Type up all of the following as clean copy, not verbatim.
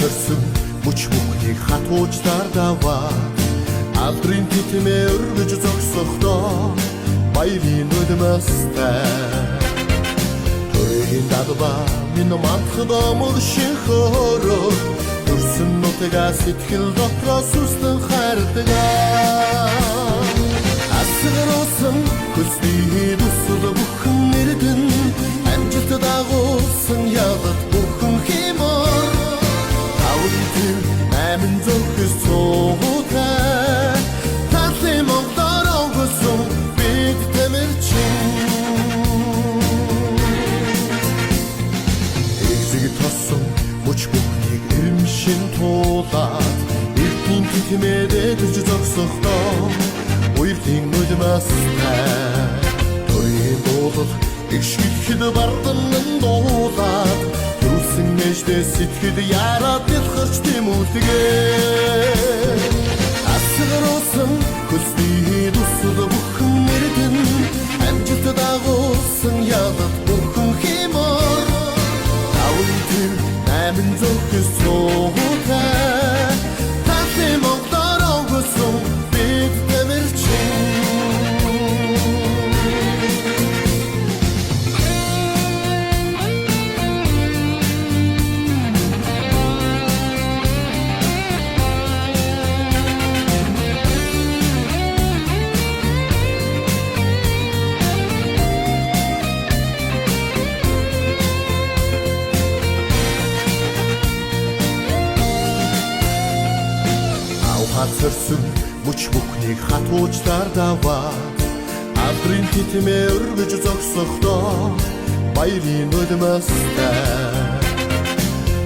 Хатарсан мөч бүхнийг хатуучдаар даваа алдрын титмээ өргөж зогсохдоо баярын өдмөстэй төрийн дадбаа минь мантхдаа мөршихөрөө төрсөн нутгаа сэтгэл дотроо сүстэн хайртагаа асгаруулсан хүсний дусал бүхэн нэрдэн амжилт дагуулсан явдал бүхэн химор авритэн амин зөвхөс цуутай талын монголоор өнгөсөн бид тэмэрчин эзэг тосон мөч бүхнийг ирэмшин туулаад эртний титмээдээ төрж зогсохдоо уйлын нүдмэстэй төрийн дуулал эгшгэлхэд бардан дуулаад төрүүлсэн нэждээ сэтгэл яраад дэлхэрч тэмүүлдэгэ асгаруулсан хүсний дусал бүхэн нэрдэн амжилт дагуулсан явдал бүхэн химор авритэн амин зөвхөс цуутай талын монголоор өнгөсөн бид тэмэрчин хатарсан мөч бүхнийг хатуучдаар даваа алдрын титмээ өргөж зогсохдоо баярын өдмөстэй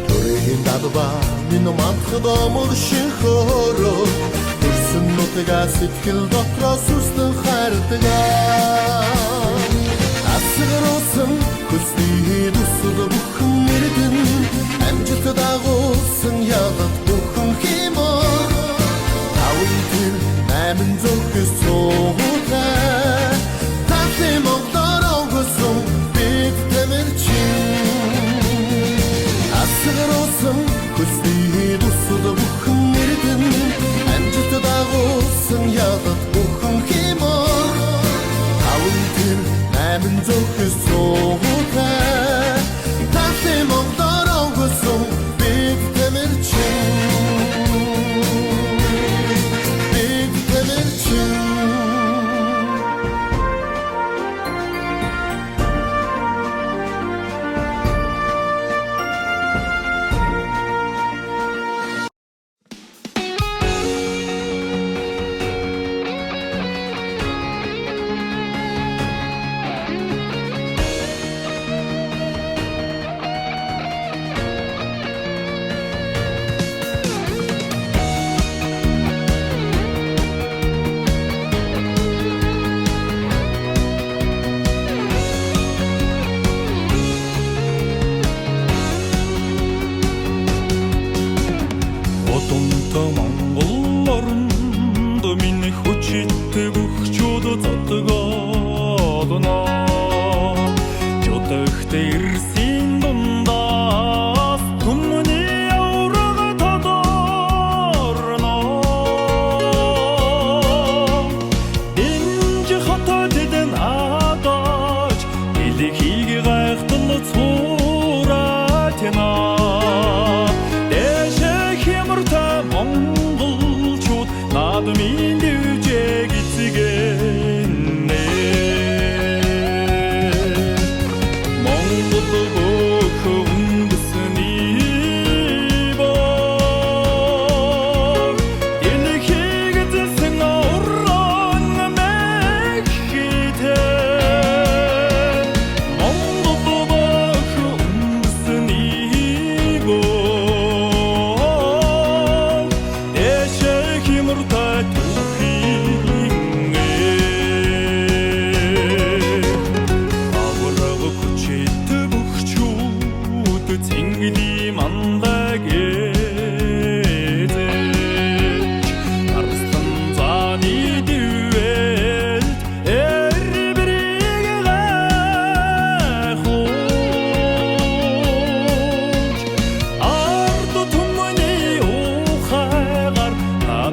төрийн дадбаа минь мантхдаа мөршихөрөө төрсөн нутгаа сэтгэл дотроо сүстэн хайртагаа асгаруулсан хүсний дусал бүхэн нэрдэн амжилт дагуулсан явдал бүхэн химор авритэн амин зөвхөс цуутай талын монголоор өнгөсөн бид тэмэрчин асгаруулсан хүсний дусал бүхэн нэрдэн амжилт дагуулсан явдал бүхэн химор авритэн амин зөвхөс цуутай талын монголоор өнгөсөн бид тэмэрчин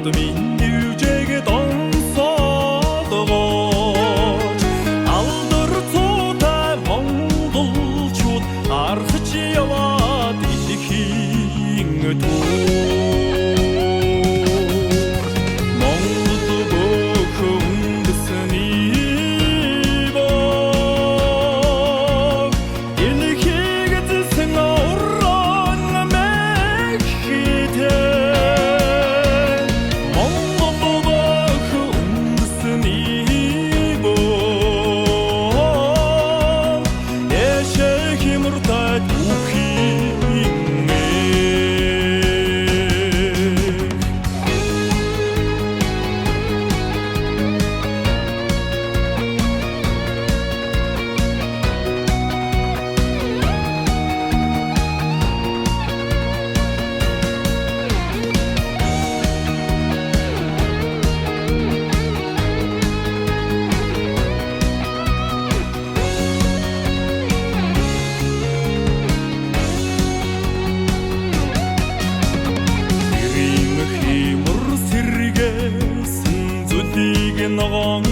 Адмын нүжиг донсоолгож алдар цуутай монголчууд архаж яваад дэлхийн төв Монгол бөхөндсөний бог дэлхийг эзэлсэн уран мэхтэй Монгол бөхөндсөний бог эшээ хэмртэй ногоон